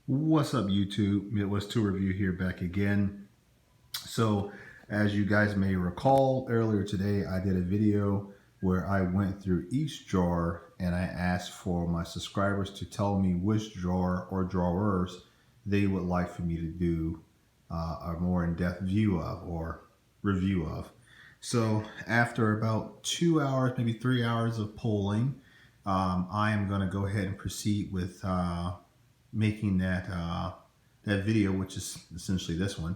What's up, YouTube? Midwest Tool Review here, back again. So as you guys may recall, earlier today I did a video where I went through each drawer and I asked for my subscribers to tell me which drawer or drawers they would like for me to do a more in-depth view of or review of. So after about 2 hours, maybe 3 hours of polling, I am going to go ahead and proceed with making that video, which is essentially this one.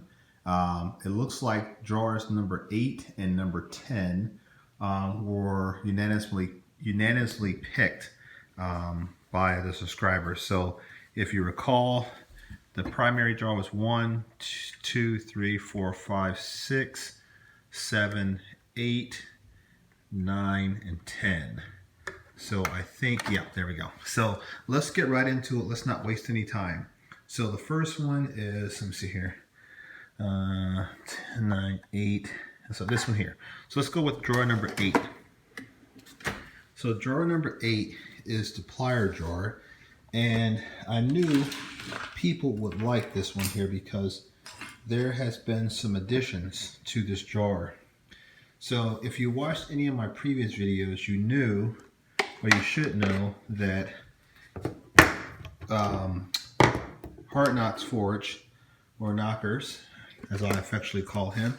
It looks like drawers number 8 and number 10 were unanimously picked by the subscribers. So if you recall, the primary drawer was 1, 2, 3, 4, 5, 6, 7, 8, 9, and 10. So I think, yeah, there we go. So let's get right into it. Let's not waste any time. So the first one is, let me see here, 10, 9, 8. So this one here. So let's go with drawer number 8. So drawer number 8 is the plier drawer. And I knew people would like this one here because there has been some additions to this drawer. So if you watched any of my previous videos, you knew, or you should know, that Hard Knocks Forge, or Knockers, as I affectionately call him,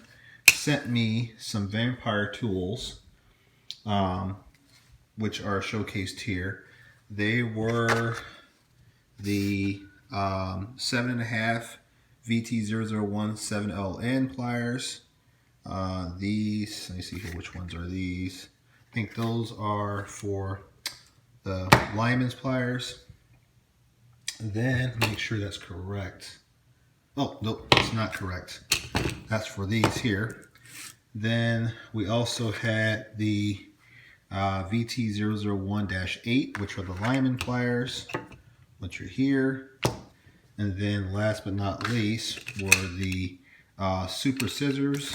sent me some vampire tools, which are showcased here. They were the 7.5 VT001 7LN pliers. These, let me see here, which ones are these? I think those are for the Lineman's pliers. Then make sure that's correct. Oh, nope, it's not correct. That's for these here. Then we also had the VT001-8, which are the Lineman pliers, which are here. And then last but not least were the super scissors,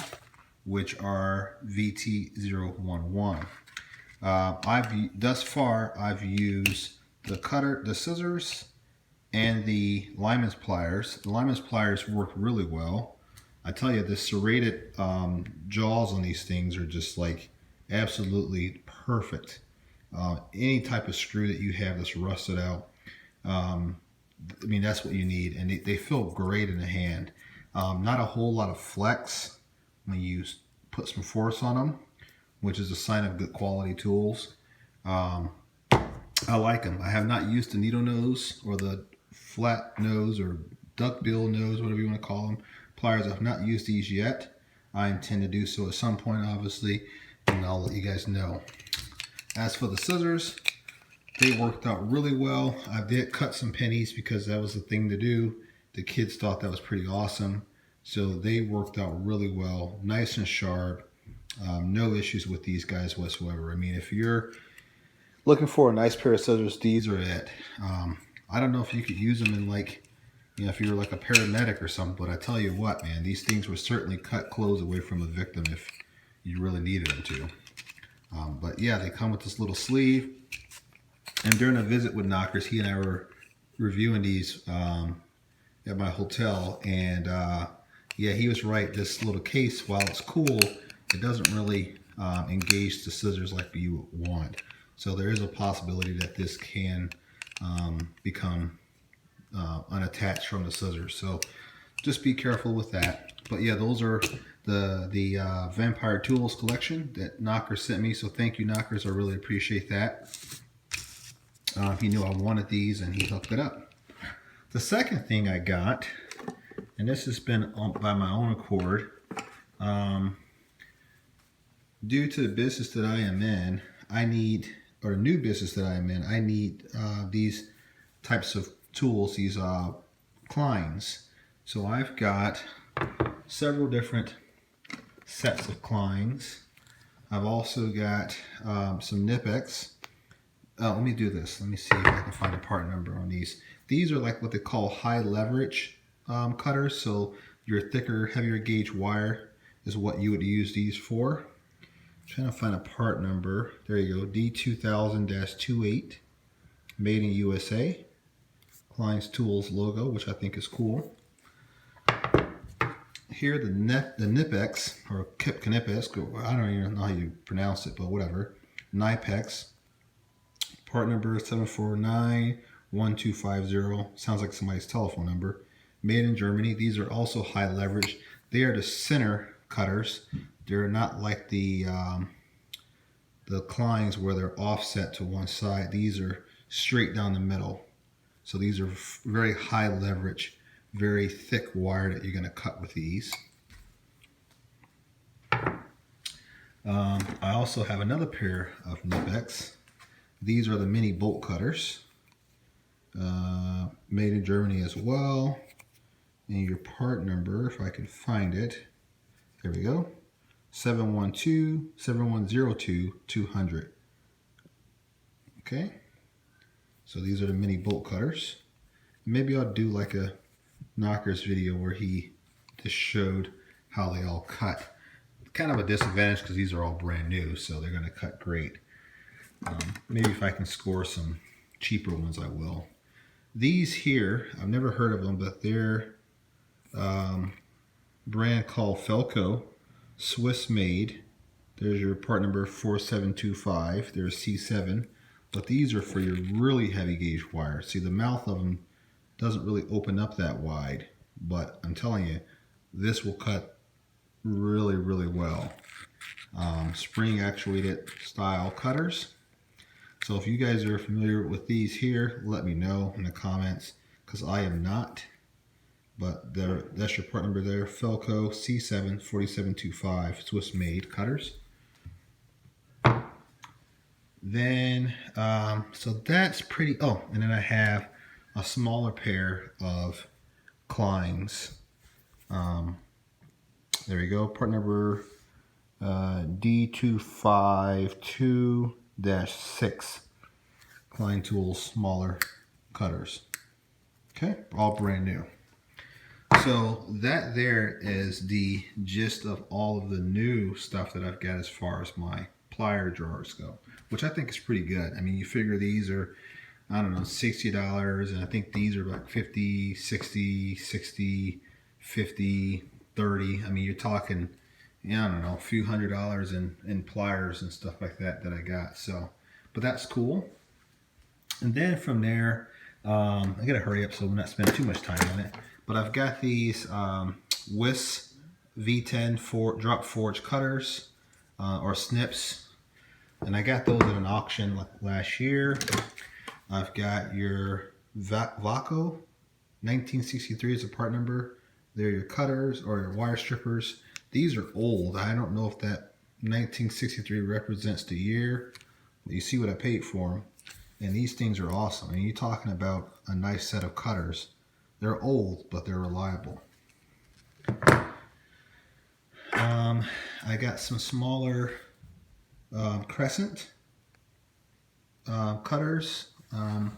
which are VT011. Thus far I've used the scissors and the Lineman's pliers. The Lineman's pliers work really well. I tell you, the serrated jaws on these things are just like absolutely perfect. Any type of screw that you have that's rusted out, I mean, that's what you need, and they feel great in the hand. Not a whole lot of flex when you put some force on them, which is a sign of good quality tools. I like them. I have not used the needle nose or the flat nose or duckbill nose, whatever you want to call them, pliers. I've not used these yet. I intend to do so at some point, obviously, and I'll let you guys know. As for the scissors, they worked out really well. I did cut some pennies because that was the thing to do. The kids thought that was pretty awesome. So they worked out really well, nice and sharp. No issues with these guys whatsoever. I mean, if you're looking for a nice pair of scissors, these are it. I don't know if you could use them in, like, you know, if you were like a paramedic or something, but I tell you what, man, these things would certainly cut clothes away from a victim if you really needed them to. But yeah, they come with this little sleeve. And during a visit with Knockers, he and I were reviewing these at my hotel, and yeah, he was right. This little case, while it's cool, it doesn't really engage the scissors like you want. So there is a possibility that this can become unattached from the scissors. So just be careful with that. But yeah, those are the Vampire Tools collection that Knockers sent me. So thank you, Knockers. I really appreciate that. He knew I wanted these and he hooked it up. The second thing I got, and this has been by my own accord, due to the business that I am in, I need, or new business that I am in, I need these types of tools, these Kleins. So I've got several different sets of Kleins. I've also got some Knipex. Let me do this. Let me see if I can find a part number on these. These are like what they call high leverage cutters. So your thicker, heavier gauge wire is what you would use these for. I'm trying to find a part number. There you go, D2000-28, made in USA. Kleins Tools logo, which I think is cool. Here the Knipex, or Knipex, I don't even know how you pronounce it, but whatever. Knipex, part number 7491250. Sounds like somebody's telephone number. Made in Germany. These are also high leverage. They are the center cutters. They're not like the Kleins where they're offset to one side. These are straight down the middle. So these are very high leverage, very thick wire that you're going to cut with these. I also have another pair of Knipex. These are the mini bolt cutters, made in Germany as well. And your part number, if I can find it, there we go, 712-7102-200. Okay, so these are the mini bolt cutters. Maybe I'll do like a Knockers video where he just showed how they all cut. Kind of a disadvantage because these are all brand new, so they're going to cut great. Maybe if I can score some cheaper ones, I will. These here, I've never heard of them, but they're brand called Felco, Swiss made. There's your part number 4725. There's C7, but these are for your really heavy gauge wire. See, the mouth of them doesn't really open up that wide, but I'm telling you, this will cut really, really well. Spring actuated style cutters. So if you guys are familiar with these here, let me know in the comments, because I am not. But that's your part number there. Felco C7 4725 Swiss made cutters. Then, so that's pretty, oh, and then I have a smaller pair of Kleins. There we go, part number D252-6 Klein Tools smaller cutters. Okay, all brand new. So that there is the gist of all of the new stuff that I've got as far as my plier drawers go, which I think is pretty good. I mean, you figure these are, I don't know, $60, and I think these are like 50, 60, 60, 50, 30. I mean, you're talking, yeah, I don't know, a few $100s in pliers and stuff like that I got. So, but that's cool. And then from there, I gotta hurry up so I'm not spending too much time on it. But I've got these Vise V10 drop forge cutters, or snips, and I got those at an auction like last year. I've got your Vaco 1963 is a part number. They're your cutters or your wire strippers. These are old. I don't know if that 1963 represents the year, but you see what I paid for them. And these things are awesome. And you're talking about a nice set of cutters. They're old, but they're reliable. I got some smaller Crescent Cutters. I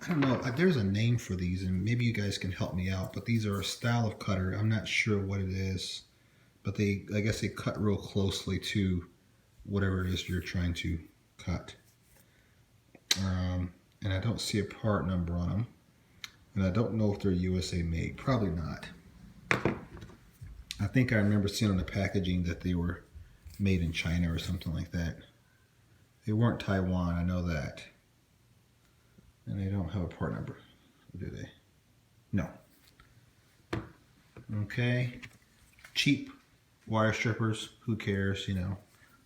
don't know, there's a name for these, and maybe you guys can help me out, but these are a style of cutter. I'm not sure what it is, but I guess they cut real closely to whatever it is you're trying to cut. And I don't see a part number on them. And I don't know if they're USA made. Probably not. I think I remember seeing on the packaging that they were made in China or something like that. They weren't Taiwan, I know that. And they don't have a part number, or do they? No. Okay. Cheap wire strippers, who cares, you know.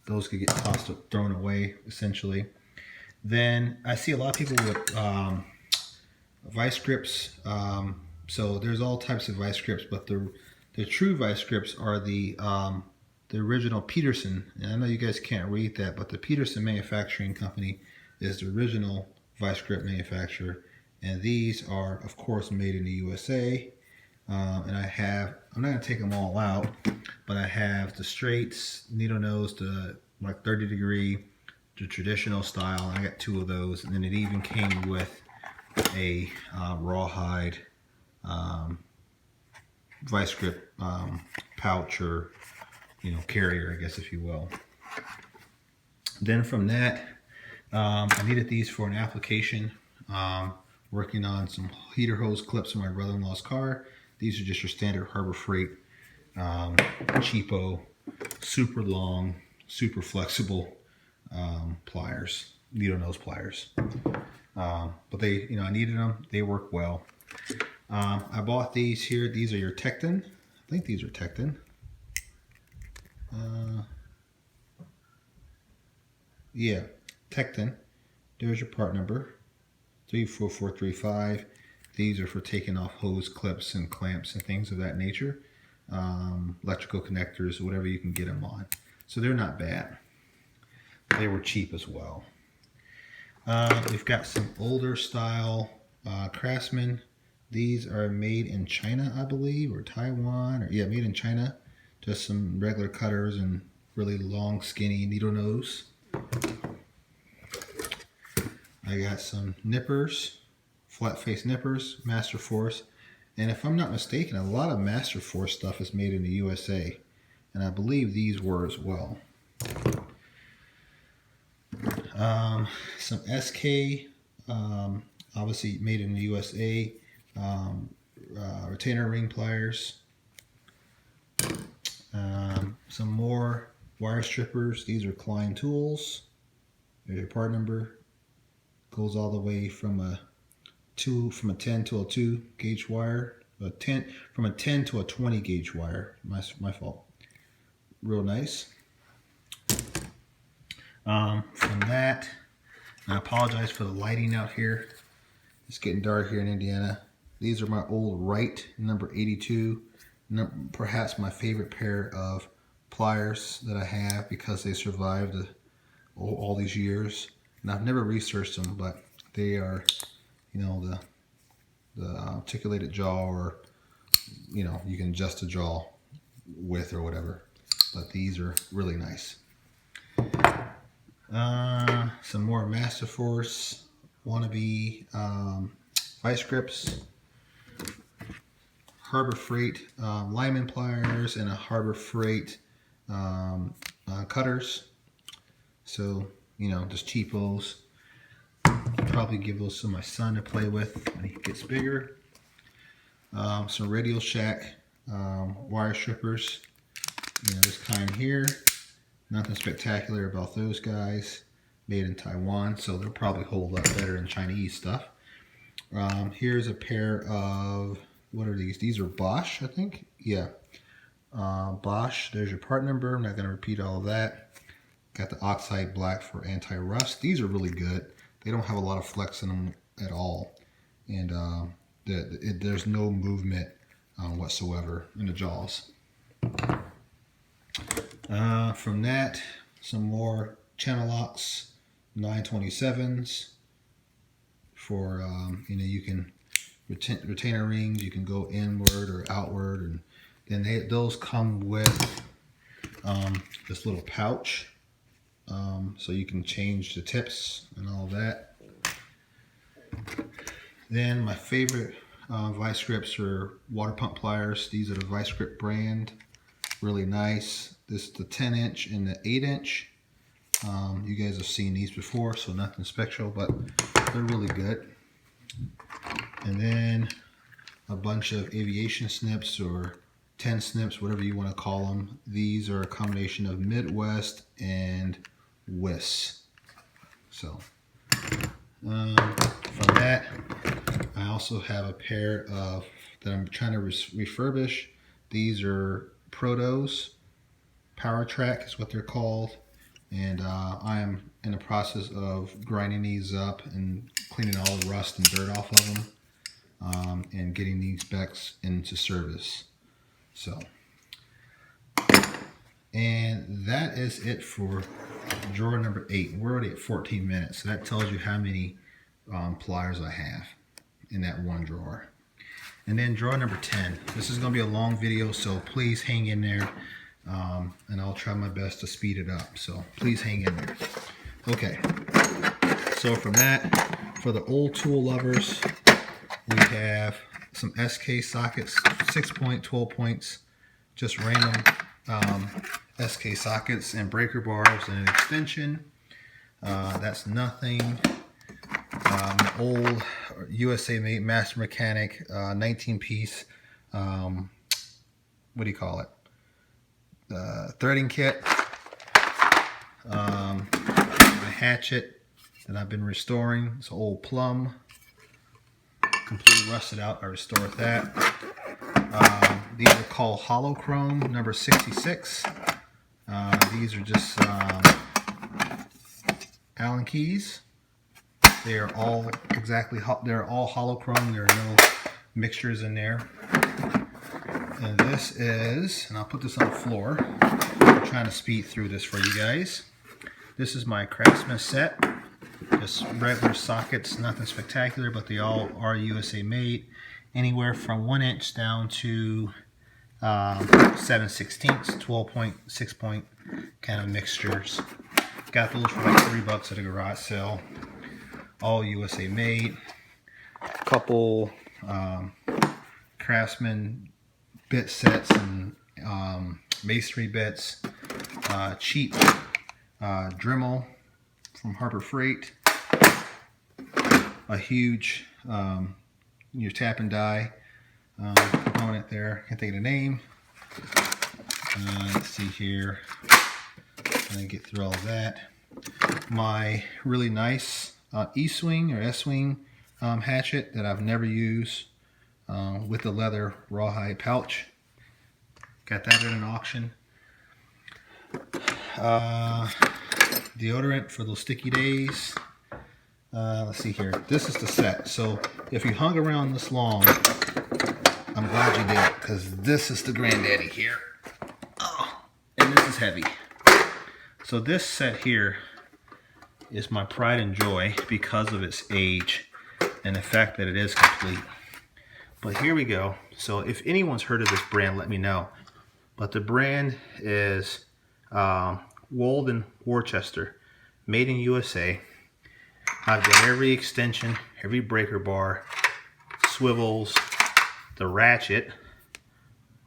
Those could get tossed, thrown away, essentially. Then I see a lot of people with Vise Grips. So there's all types of Vise Grips, but the true Vise Grips are the original Peterson. And I know you guys can't read that, but the Peterson Manufacturing Company is the original Vise Grip manufacturer. And these are, of course, made in the USA. And I'm not going to take them all out, but I have the straights, needle nose, the like 30 degree, the traditional style. I got two of those, and then it even came with a rawhide Vise Grip pouch, or carrier, I guess, if you will. Then from that, I needed these for an application Working on some heater hose clips in my brother-in-law's car. These are just your standard Harbor Freight, cheapo, super long, super flexible pliers, needle nose pliers. But they, I needed them. They work well. I bought these here. These are your Tecton. I think these are Tecton. Yeah, Tecton. There's your part number, 34435. These are for taking off hose clips and clamps and things of that nature. Electrical connectors, whatever you can get them on. So they're not bad. They were cheap as well. We've got some older style Craftsman. These are made in China, I believe, or Taiwan, or yeah, made in China. Just some regular cutters and really long, skinny needle nose. I got some nippers, flat face nippers, Master Force. And if I'm not mistaken, a lot of Master Force stuff is made in the USA. And I believe these were as well. Some SK, obviously made in the USA. Retainer ring pliers. Some more wire strippers. These are Klein tools. There's your part number. Goes all the way from a 10 to a 2 gauge wire. From a 10 to a 20 gauge wire. My fault. Real nice. From that, I apologize for the lighting out here. It's getting dark here in Indiana. These are my old Wright number 82. Perhaps my favorite pair of pliers that I have because they survived all these years. And I've never researched them, but they are, the articulated jaw, or you can adjust the jaw with or whatever. But these are really nice. Some more Master Force wannabe Vise Grips, Harbor Freight Lineman pliers, and a Harbor Freight cutters. So, just cheapos. Probably give those to my son to play with when he gets bigger. Some Radio Shack wire strippers. This kind here. Nothing spectacular about those guys. Made in Taiwan, so they'll probably hold up better than Chinese stuff. Here's a pair of, what are these? These are Bosch, I think. Yeah. Bosch. There's your part number. I'm not going to repeat all of that. Got the oxide black for anti-rust. These are really good. They don't have a lot of flex in them at all. And there's no movement whatsoever in the jaws. From that, some more channel locks, 927s for, you can retainer rings. You can go inward or outward, and then those come with this little pouch. So you can change the tips and all that. Then my favorite Vise Grips are water pump pliers. These are the Vise Grip brand. Really nice. This is the 10-inch and the 8-inch. You guys have seen these before, so nothing special, but they're really good. And then a bunch of aviation snips, or 10 snips, whatever you want to call them. These are a combination of Midwest and Wiss. So from that, I also have a pair of that I'm trying to refurbish. These are Protos. Power Track is what they're called. And I am in the process of grinding these up and cleaning all the rust and dirt off of them, and getting these specs into service. So, and that is it for drawer number 8. We're already at 14 minutes, so that tells you how many pliers I have in that one drawer. And then drawer number 10. This is going to be a long video, so please hang in there. And I'll try my best to speed it up, so please hang in there. Okay, so from that, for the old tool lovers, we have some SK sockets, 6-point, 12 points, just random SK sockets and breaker bars and an extension. That's nothing. Old USA made Master Mechanic 19-piece, what do you call it? Threading kit. A hatchet that I've been restoring. It's an old plum. Completely rusted out. I restored that. These are called Hollow Chrome number 66. These are just Allen keys. They are all they're all hollow chrome. There are no mixtures in there. And this is, and I'll put this on the floor. I'm trying to speed through this for you guys. This is my Craftsman set. Just regular sockets, nothing spectacular, but they all are USA made. Anywhere from 1 inch down to 7/16, 12-point, 6-point kind of mixtures. Got those for like $3 at a garage sale. All USA made. A couple Craftsman bit sets and masonry bits. Cheap Dremel from Harbor Freight. A huge your tap and die component there. Can't think of the name. Let's see here. I'm gonna get through all of that. My really nice E-swing or S-swing hatchet that I've never used with the leather rawhide pouch. Got that at an auction. Deodorant for those sticky days. Let's see here. This is the set. So if you hung around this long, I'm glad you did, because this is the granddaddy here. Oh, and this is heavy. So this set here is my pride and joy because of its age and the fact that it is complete. But here we go. So if anyone's heard of this brand, let me know. But the brand is Walden Worcester, made in USA. I've got every extension, every breaker bar, swivels, the ratchet,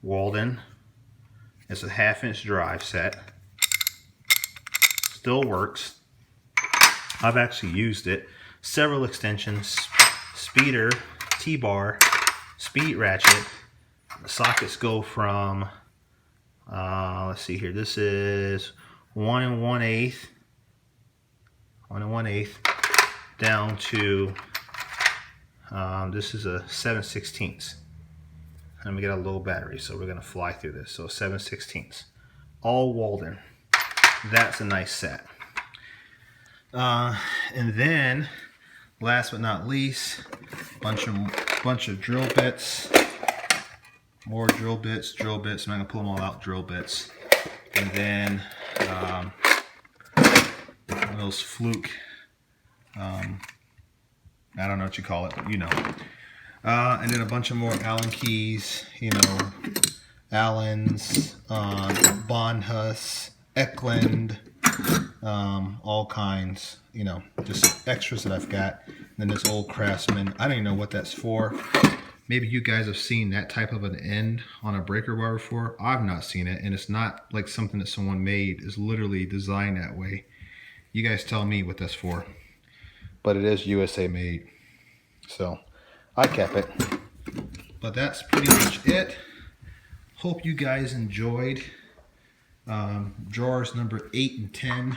Walden. It's a 1/2-inch drive set. Still works. I've actually used it. Several extensions, speeder, T-bar, speed ratchet. The sockets go from, let's see here, this is 1 1/8, down to, this is a 7/16. And we got a low battery, so we're gonna fly through this. So 7/16, all Walden. That's a nice set. And then, last but not least, bunch of drill bits. More drill bits. I'm not gonna pull them all out. Drill bits, and then one of those fluke. I don't know what you call it, but you know. And then a bunch of more Allen keys. You know, Allen's, Bonhus, Eklund, all kinds. You know, just extras that I've got. And then this old Craftsman. I don't even know what that's for. Maybe you guys have seen that type of an end on a breaker bar before. I've not seen it, and it's not like something that someone made. It's literally designed that way. You guys tell me what that's for. But it is USA made. So I kept it. But that's pretty much it. Hope you guys enjoyed drawers number 8 and 10.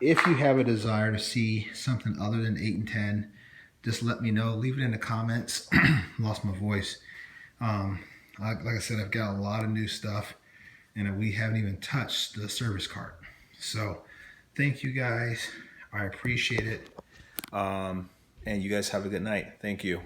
If you have a desire to see something other than 8 and 10, just let me know. Leave it in the comments. Lost my voice. Like I said, I've got a lot of new stuff, and we haven't even touched the service cart. So thank you guys. I appreciate it. And you guys have a good night. Thank you.